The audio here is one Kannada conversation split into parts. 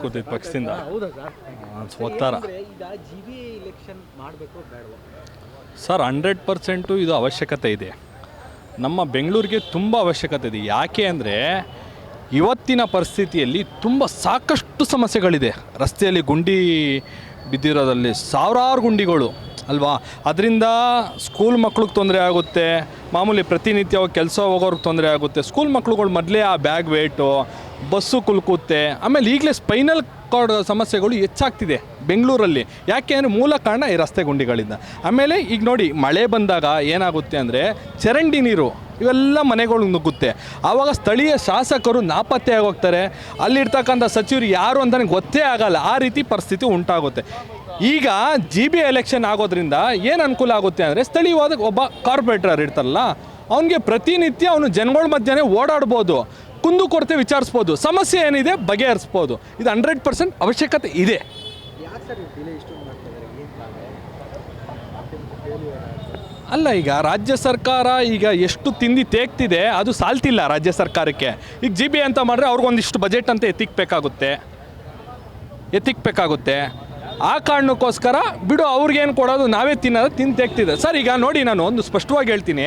ಕೂತಿದ್ದು ಪಕ್ಷದಿಂದ. ಹೌದಾ ಸರ್? ಒತ್ತಾರ ಈಗ GBA ಎಲೆಕ್ಷನ್ ಮಾಡಬೇಕು ಬೇಡವಾ ಸರ್? 100% ಇದು ಅವಶ್ಯಕತೆ ಇದೆ. ನಮ್ಮ ಬೆಂಗಳೂರಿಗೆ ತುಂಬ ಅವಶ್ಯಕತೆ ಇದೆ. ಯಾಕೆ ಅಂದರೆ ಇವತ್ತಿನ ಪರಿಸ್ಥಿತಿಯಲ್ಲಿ ತುಂಬ ಸಾಕಷ್ಟು ಸಮಸ್ಯೆಗಳಿದೆ. ರಸ್ತೆಯಲ್ಲಿ ಗುಂಡಿ ಬಿದ್ದಿರೋದಲ್ಲಿ ಸಾವಿರಾರು ಗುಂಡಿಗಳು ಅಲ್ವಾ. ಅದರಿಂದ ಸ್ಕೂಲ್ ಮಕ್ಳಿಗೆ ತೊಂದರೆ ಆಗುತ್ತೆ, ಮಾಮೂಲಿ ಪ್ರತಿನಿತ್ಯ ಕೆಲಸ ಹೋಗೋರ್ಗೆ ತೊಂದರೆ ಆಗುತ್ತೆ. ಸ್ಕೂಲ್ ಮಕ್ಳುಗಳು ಮೊದಲೇ ಆ ಬ್ಯಾಗ್ ವೇಟು, ಬಸ್ಸು ಕುಲ್ಕುತ್ತೆ. ಆಮೇಲೆ ಈಗಲೇ ಸ್ಪೈನಲ್ ಕಾರ್ಡ್ ಸಮಸ್ಯೆಗಳು ಹೆಚ್ಚಾಗ್ತಿದೆ ಬೆಂಗಳೂರಲ್ಲಿ. ಯಾಕೆ ಅಂದರೆ ಮೂಲ ಕಾರಣ ಈ ರಸ್ತೆ ಗುಂಡಿಗಳಿಂದ. ಆಮೇಲೆ ಈಗ ನೋಡಿ, ಮಳೆ ಬಂದಾಗ ಏನಾಗುತ್ತೆ ಅಂದರೆ ಚರಂಡಿ ನೀರು ಇವೆಲ್ಲ ಮನೆಗಳು ನುಗ್ಗುತ್ತೆ. ಆವಾಗ ಸ್ಥಳೀಯ ಶಾಸಕರು ನಾಪತ್ತೆ ಆಗೋಗ್ತಾರೆ. ಅಲ್ಲಿರ್ತಕ್ಕಂಥ ಸಚಿವರು ಯಾರು ಅಂತಲೇ ಗೊತ್ತೇ ಆಗಲ್ಲ. ಆ ರೀತಿ ಪರಿಸ್ಥಿತಿ ಉಂಟಾಗುತ್ತೆ. ಈಗ GBA ಎಲೆಕ್ಷನ್ ಆಗೋದ್ರಿಂದ ಏನು ಅನುಕೂಲ ಆಗುತ್ತೆ ಅಂದರೆ, ಸ್ಥಳೀಯವಾದ ಒಬ್ಬ ಕಾರ್ಪೊರೇಟರ್ ಇರ್ತಾರಲ್ಲ, ಅವನಿಗೆ ಪ್ರತಿನಿತ್ಯ ಅವನು ಜನಗಳ ಮಧ್ಯೆ ಓಡಾಡ್ಬೋದು, ಕುಂದುಕೊರತೆ ವಿಚಾರಿಸ್ಬೋದು, ಸಮಸ್ಯೆ ಏನಿದೆ ಬಗೆಹರಿಸ್ಬೋದು. ಇದು 100% ಅವಶ್ಯಕತೆ ಇದೆ. ಅಲ್ಲ, ಈಗ ರಾಜ್ಯ ಸರ್ಕಾರ ಈಗ ಎಷ್ಟು ತಿಂದು ತೇಗ್ತಿದೆ ಅದು ಸಾಲ್ತಿಲ್ಲ ರಾಜ್ಯ ಸರ್ಕಾರಕ್ಕೆ. ಈಗ GBA ಅಂತ ಮಾಡಿದ್ರೆ ಅವ್ರಿಗೊಂದಿಷ್ಟು ಬಜೆಟ್ ಅಂತ ಎತ್ತಿಕ್ಬೇಕಾಗುತ್ತೆ. ಆ ಕಾರಣಕ್ಕೋಸ್ಕರ ಬಿಡು, ಅವ್ರಿಗೇನು ಕೊಡೋದು, ನಾವೇ ತಿನ್ನೋದು ತಿಂದು ತೆಗ್ತಿದೆ ಸರ್. ಈಗ ನೋಡಿ, ನಾನು ಒಂದು ಸ್ಪಷ್ಟವಾಗಿ ಹೇಳ್ತೀನಿ.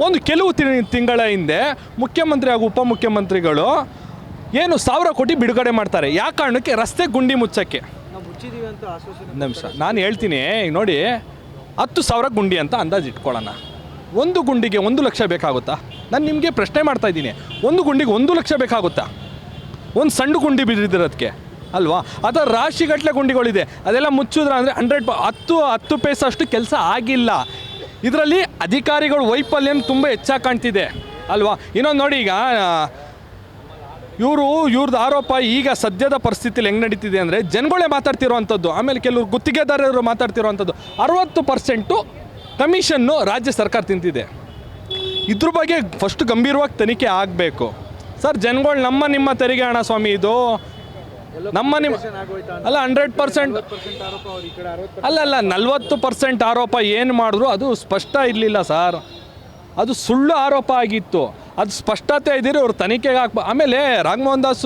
ಒಂದು ಕೆಲವು ತಿಂಗಳ ಹಿಂದೆ ಮುಖ್ಯಮಂತ್ರಿ ಹಾಗೂ ಉಪಮುಖ್ಯಮಂತ್ರಿಗಳು ಏನು 1000 ಕೋಟಿ ಬಿಡುಗಡೆ ಮಾಡ್ತಾರೆ. ಯಾವ ಕಾರಣಕ್ಕೆ? ರಸ್ತೆ ಗುಂಡಿ ಮುಚ್ಚಕ್ಕೆ. ನಿಮಿಷ ನಾನು ಹೇಳ್ತೀನಿ. ಈಗ ನೋಡಿ, 10,000 ಗುಂಡಿ ಅಂತ ಅಂದಾಜು ಇಟ್ಕೊಳ್ಳೋಣ. ಒಂದು ಗುಂಡಿಗೆ 1 ಲಕ್ಷ ಬೇಕಾಗುತ್ತಾ? ನಾನು ನಿಮಗೆ ಪ್ರಶ್ನೆ ಮಾಡ್ತಾ ಇದ್ದೀನಿ. ಒಂದು ಗುಂಡಿಗೆ 1 ಲಕ್ಷ ಬೇಕಾಗುತ್ತಾ? ಒಂದು ಸಣ್ಣ ಗುಂಡಿ ಬಿದ್ದಿರೋದಕ್ಕೆ ಅಲ್ವಾ? ಅದರ ರಾಶಿಗಟ್ಟಲೆ ಗುಂಡಿಗಳಿದೆ. ಅದೆಲ್ಲ ಮುಚ್ಚಿದ್ರ ಅಂದರೆ 10 ಪೈಸಷ್ಟು ಕೆಲಸ ಆಗಿಲ್ಲ. ಇದರಲ್ಲಿ ಅಧಿಕಾರಿಗಳು ವೈಫಲ್ಯ ತುಂಬ ಹೆಚ್ಚಾಗಿ ಕಾಣ್ತಿದೆ ಅಲ್ವಾ? ಇನ್ನೊಂದು ನೋಡಿ, ಈಗ ಇವ್ರದ್ದು ಆರೋಪ ಈಗ ಸದ್ಯದ ಪರಿಸ್ಥಿತಿಯಲ್ಲಿ ಹೆಂಗೆ ನಡೀತಿದೆ ಅಂದರೆ, ಜನಗಳೇ ಮಾತಾಡ್ತಿರೋವಂಥದ್ದು, ಆಮೇಲೆ ಕೆಲವರು ಗುತ್ತಿಗೆದಾರರು ಮಾತಾಡ್ತಿರೋವಂಥದ್ದು. 60% ಕಮಿಷನ್ನು ರಾಜ್ಯ ಸರ್ಕಾರ ತಿಂತಿದೆ. ಇದ್ರ ಬಗ್ಗೆ ಫಸ್ಟ್ ಗಂಭೀರವಾಗಿ ತನಿಖೆ ಆಗಬೇಕು ಸರ್. ಜನಗಳು ನಿಮ್ಮ ತೆರಿಗೆ ಹಣ ಸ್ವಾಮಿ, ಇದು ನಮ್ಮ ಅಲ್ಲ 100% ಅಲ್ಲ 40% ಆರೋಪ ಏನು ಮಾಡಿದ್ರು ಅದು ಸ್ಪಷ್ಟ ಇರಲಿಲ್ಲ ಸರ್. ಅದು ಸುಳ್ಳು ಆರೋಪ ಆಗಿತ್ತು. ಅದು ಸ್ಪಷ್ಟತೆ ಇದ್ದರೆ ಅವ್ರು ತನಿಖೆಗೆ ಆಮೇಲೆ ರಾಘಮೋಹನ್ ದಾಸ್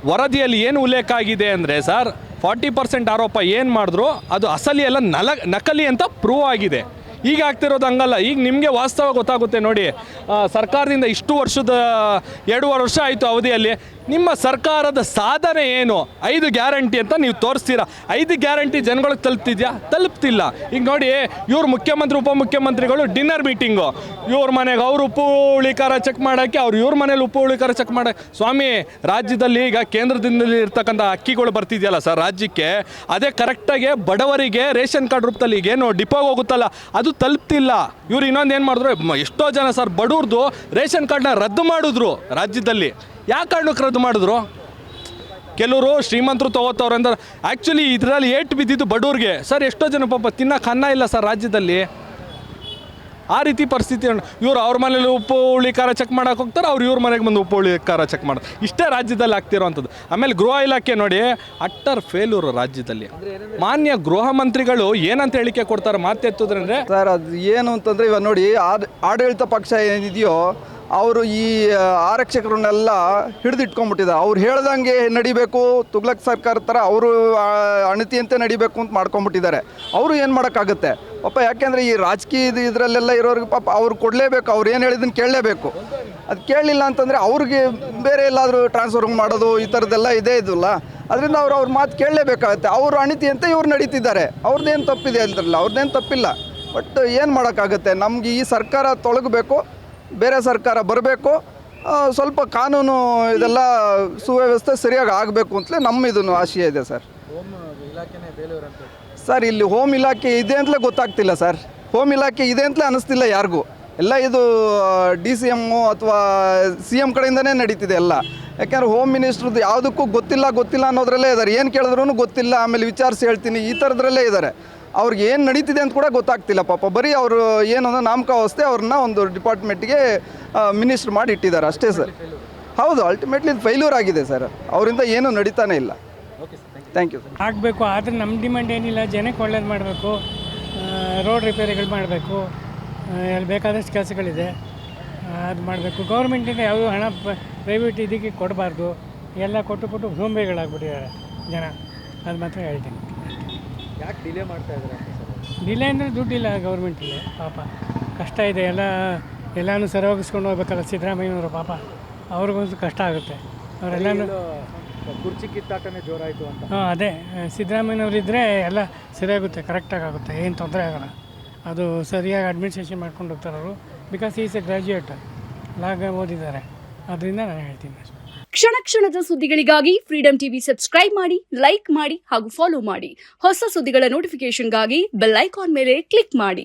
ವರದಿಯಲ್ಲಿ ಏನು ಉಲ್ಲೇಖ ಆಗಿದೆ ಅಂದರೆ ಸರ್, 40% ಆರೋಪ ಏನು ಮಾಡಿದ್ರು ಅದು ಅಸಲಿ ಎಲ್ಲ ನಕಲಿ ಅಂತ ಪ್ರೂವ್ ಆಗಿದೆ. ಈಗ ಆಗ್ತಿರೋದು ಹಂಗಲ್ಲ. ಈಗ ನಿಮಗೆ ವಾಸ್ತವ ಗೊತ್ತಾಗುತ್ತೆ ನೋಡಿ. ಸರ್ಕಾರದಿಂದ ಇಷ್ಟು ವರ್ಷದ 2.5 ವರ್ಷ ಆಯಿತು ಅವಧಿಯಲ್ಲಿ ನಿಮ್ಮ ಸರ್ಕಾರದ ಸಾಧನೆ ಏನು? 5 ಗ್ಯಾರಂಟಿ ಅಂತ ನೀವು ತೋರಿಸ್ತೀರಾ. 5 ಗ್ಯಾರಂಟಿ ಜನಗಳಿಗೆ ತಲುಪ್ತಿಲ್ಲ. ಈಗ ನೋಡಿ, ಇವ್ರು ಮುಖ್ಯಮಂತ್ರಿ ಉಪಮುಖ್ಯಮಂತ್ರಿಗಳು ಡಿನ್ನರ್ ಮೀಟಿಂಗು, ಇವ್ರ ಮನೆಗೆ ಅವ್ರು ಉಪ್ಪು ಹುಳಿ ಖಾರ ಚೆಕ್ ಮಾಡೋಕ್ಕೆ, ಇವ್ರ ಮನೇಲಿ ಉಪ್ಪು ಹುಳಿ ಖಾರ ಚೆಕ್ ಮಾಡೋಕ್ಕೆ. ಸ್ವಾಮಿ, ರಾಜ್ಯದಲ್ಲಿ ಈಗ ಕೇಂದ್ರದಿಂದ ಇರ್ತಕ್ಕಂಥ ಅಕ್ಕಿಗಳು ಬರ್ತಿದೆಯಲ್ಲ ಸರ್ ರಾಜ್ಯಕ್ಕೆ, ಅದೇ ಕರೆಕ್ಟಾಗಿ ಬಡವರಿಗೆ ರೇಷನ್ ಕಾರ್ಡ್ ರೂಪದಲ್ಲಿ ಈಗೇನು ಡಿಪೋಗೆ ಹೋಗುತ್ತಲ್ಲ ಅದು ತಲುಪ್ತಿಲ್ಲ. ಇವ್ರು ಇನ್ನೊಂದು ಏನು ಮಾಡಿದ್ರು, ಎಷ್ಟೋ ಜನ ಸರ್ ಬಡವ್ರದ್ದು ರೇಷನ್ ಕಾರ್ಡ್ನ ರದ್ದು ಮಾಡಿದ್ರು ರಾಜ್ಯದಲ್ಲಿ. ಯಾವ ಕಾರಣಕ್ಕೆ ರದ್ದು ಮಾಡಿದ್ರು? ಕೆಲವರು ಶ್ರೀಮಂತರು ತೊಗೋತವ್ರೆ ಅಂದ್ರೆ ಆ್ಯಕ್ಚುಲಿ ಇದರಲ್ಲಿ ಏಟು ಬಿದ್ದಿದ್ದು ಬಡವ್ರಿಗೆ ಸರ್. ಎಷ್ಟೋ ಜನ ಪಾಪ ತಿನ್ನೋಕೆ ಅನ್ನ ಇಲ್ಲ ಸರ್ ರಾಜ್ಯದಲ್ಲಿ. ಆ ರೀತಿ ಪರಿಸ್ಥಿತಿ. ಇವರು ಅವ್ರ ಮನೇಲಿ ಉಪ್ಪು ಹುಳಿ ಖಾರ ಚೆಕ್ ಮಾಡೋಕೆ ಹೋಗ್ತಾರೆ, ಇವ್ರ ಮನೆಗೆ ಬಂದು ಉಪ್ಪು ಹುಳಿ ಖಾರ ಚೆಕ್ ಮಾಡೋದು. ಇಷ್ಟೇ ರಾಜ್ಯದಲ್ಲಿ ಆಗ್ತಿರೋವಂಥದ್ದು. ಆಮೇಲೆ ಗೃಹ ಇಲಾಖೆ ನೋಡಿ, ಅಟ್ಟರ್ ಫೇಲ್ಯೂರು ರಾಜ್ಯದಲ್ಲಿ. ಮಾನ್ಯ ಗೃಹ ಮಂತ್ರಿಗಳು ಏನಂತ ಹೇಳಿಕೆ ಕೊಡ್ತಾರೆ ಮಾತೆತ್ತುದ್ರಂದ್ರೆ ಸರ್, ಅದು ಏನು ಅಂತಂದರೆ ಇವಾಗ ನೋಡಿ, ಆಡಳಿತ ಪಕ್ಷ ಏನಿದೆಯೋ ಅವರು ಈ ಆರಕ್ಷಕರನ್ನೆಲ್ಲ ಹಿಡಿದಿಟ್ಕೊಂಡ್ಬಿಟ್ಟಿದ್ದಾರೆ. ಅವ್ರು ಹೇಳ್ದಂಗೆ ನಡಿಬೇಕು, ತುಗ್ಲಕ್ ಸರ್ಕಾರ ಥರ ಅವರು ಅಣತಿಯಂತೆ ನಡಿಬೇಕು ಅಂತ ಮಾಡ್ಕೊಂಬಿಟ್ಟಿದ್ದಾರೆ. ಅವರು ಏನು ಮಾಡೋಕ್ಕಾಗುತ್ತೆ ಪಾಪ? ಯಾಕೆಂದರೆ ಈ ರಾಜಕೀಯ ಇದರಲ್ಲೆಲ್ಲ ಇರೋರಿಗೆ ಪಾಪ ಅವ್ರು ಕೊಡಲೇಬೇಕು, ಅವ್ರು ಏನು ಹೇಳಿದ್ದನ್ನು ಕೇಳಲೇಬೇಕು. ಅದು ಕೇಳಲಿಲ್ಲ ಅಂತಂದರೆ ಅವ್ರಿಗೆ ಬೇರೆ ಎಲ್ಲಾದರೂ ಟ್ರಾನ್ಸ್ಫರ್ ಮಾಡೋದು ಈ ಥರದ್ದೆಲ್ಲ ಇದಲ್ಲ. ಅದರಿಂದ ಅವ್ರ ಮಾತು ಕೇಳಲೇಬೇಕಾಗತ್ತೆ. ಅವರು ಅಣತಿಯಂತೆ ಇವ್ರು ನಡೀತಿದ್ದಾರೆ. ಅವ್ರದ್ದೇನು ತಪ್ಪಿದೆ ಅಂತಾರಲ್ಲ, ಅವ್ರದ್ದೇನು ತಪ್ಪಿಲ್ಲ. ಬಟ್ ಏನು ಮಾಡೋಕ್ಕಾಗುತ್ತೆ? ನಮಗೆ ಈ ಸರ್ಕಾರ ತೊಳಗಬೇಕು, ಬೇರೆ ಸರ್ಕಾರ ಬರಬೇಕು. ಸ್ವಲ್ಪ ಕಾನೂನು ಇದೆಲ್ಲ ಸುವ್ಯವಸ್ಥೆ ಸರಿಯಾಗಿ ಆಗಬೇಕು ಅಂತಲೇ ನಮ್ಮ ಆಶಯ ಇದೆ ಸರ್. ಸರ್, ಇಲ್ಲಿ ಹೋಮ್ ಇಲಾಖೆ ಇದೆ ಅಂತಲೇ ಗೊತ್ತಾಗ್ತಿಲ್ಲ ಸರ್. ಹೋಮ್ ಇಲಾಖೆ ಇದೆ ಅಂತಲೇ ಅನ್ನಿಸ್ತಿಲ್ಲ ಯಾರಿಗೂ. ಎಲ್ಲ ಇದು DCM ಅಥವಾ CM ಕಡೆಯಿಂದನೇ ನಡೀತಿದೆ ಎಲ್ಲ. ಯಾಕೆಂದರೆ ಹೋಮ್ ಮಿನಿಸ್ಟ್ರದ್ದು ಯಾವುದಕ್ಕೂ ಗೊತ್ತಿಲ್ಲ ಅನ್ನೋದ್ರಲ್ಲೇ ಇದ್ದಾರೆ. ಏನು ಕೇಳಿದ್ರೂ ಗೊತ್ತಿಲ್ಲ, ಆಮೇಲೆ ವಿಚಾರಿಸಿ ಹೇಳ್ತೀನಿ, ಈ ಥರದ್ರಲ್ಲೇ ಇದ್ದಾರೆ. ಅವ್ರಿಗೆ ಏನು ನಡೀತಿದೆ ಅಂತ ಕೂಡ ಗೊತ್ತಾಗ್ತಿಲ್ಲ ಪಾಪ. ಬರೀ ಅವರು ಏನಂದ್ರೆ ನಾಮಕಾವಸ್ಥೆ ಅವ್ರನ್ನ ಒಂದು ಡಿಪಾರ್ಟ್ಮೆಂಟ್ಗೆ ಮಿನಿಸ್ಟ್ರ್ ಮಾಡಿ ಇಟ್ಟಿದ್ದಾರೆ ಅಷ್ಟೇ ಸರ್. ಹೌದು, ಅಲ್ಟಿಮೇಟ್ಲಿ ಇದು ಫೇಲ್ಯೂರ್ ಆಗಿದೆ ಸರ್. ಅವರಿಂದ ಏನೂ ನಡೀತಾನೆ ಇಲ್ಲ. Thank you sir. ಆಗಬೇಕು, ಆದರೆ ನಮ್ಮ ಡಿಮ್ಯಾಂಡ್ ಏನಿಲ್ಲ. ಜನಕ್ಕೆ ಒಳ್ಳೇದು ಮಾಡಬೇಕು, ರೋಡ್ ರಿಪೇರಿಗಳು ಮಾಡಬೇಕು, ಅಲ್ಲಿ ಬೇಕಾದಷ್ಟು ಕೆಲಸಗಳಿದೆ, ಅದು ಮಾಡಬೇಕು. ಗೌರ್ಮೆಂಟಿಂದ ಯಾವುದೂ ಹಣ ಪ್ರೈವೇಟ್ ಇದಕ್ಕೆ ಕೊಡಬಾರ್ದು. ಎಲ್ಲ ಕೊಟ್ಟು ಸೋಂಬೇರಿಗಳಾಗ್ಬಿಟ್ಟಿದ್ದಾರೆ ಜನ, ಅದು ಮಾತ್ರ ಹೇಳ್ತೀನಿ. ಯಾಕೆ ಡಿಲೇ ಮಾಡ್ತಾ ಇದ್ದಾರೆ ಅಂತ ಸರ್? ಡಿಲೇ ಅಂದರೆ ದುಡ್ಡಿಲ್ಲ ಗೌರ್ಮೆಂಟಲ್ಲಿ, ಪಾಪ ಕಷ್ಟ ಇದೆ. ಎಲ್ಲನೂ ಸರಿಯಾಗಿಸ್ಕೊಂಡು ಹೋಗ್ಬೇಕಲ್ಲ ಸಿದ್ದರಾಮಯ್ಯನವರು, ಪಾಪ ಅವ್ರಿಗೊಂದು ಕಷ್ಟ ಆಗುತ್ತೆ. ಅವರೆಲ್ಲನೂ ಕುರ್ಚಿ ಕಿತ್ತಾಟನೇ ಜೋರಾಯಿತು ಅಂತ. ಹಾಂ, ಅದೇ ಸಿದ್ದರಾಮಯ್ಯನವ್ರು ಇದ್ದರೆ ಎಲ್ಲ ಸರಿಯಾಗುತ್ತೆ, ಕರೆಕ್ಟಾಗಿ ಆಗುತ್ತೆ, ಏನು ತೊಂದರೆ ಆಗೋಲ್ಲ. ಅದು ಸರಿಯಾಗಿ ಅಡ್ಮಿನಿಸ್ಟ್ರೇಷನ್ ಮಾಡ್ಕೊಂಡು ಹೋಗ್ತಾರೆ ಅವರು. ಬಿಕಾಸ್ ಈಸ್ ಎ ಗ್ರ್ಯಾಜುಯೇಟ್, ಲಾಗ ಓದಿದ್ದಾರೆ, ಅದರಿಂದ ನಾನು ಹೇಳ್ತೀನಿ. ಕ್ಷಣ ಕ್ಷಣದ ಸುದ್ದಿಗಳಿಗಾಗಿ ಫ್ರೀಡಂ ಟಿವಿ ಸಬ್ಸ್ಕ್ರೈಬ್ ಮಾಡಿ, ಲೈಕ್ ಮಾಡಿ ಹಾಗೂ ಫಾಲೋ ಮಾಡಿ. ಹೊಸ ಸುದ್ದಿಗಳ ನೋಟಿಫಿಕೇಶನ್ಗಾಗಿ ಬೆಲ್ ಐಕಾನ್ ಮೇಲೆ ಕ್ಲಿಕ್ ಮಾಡಿ.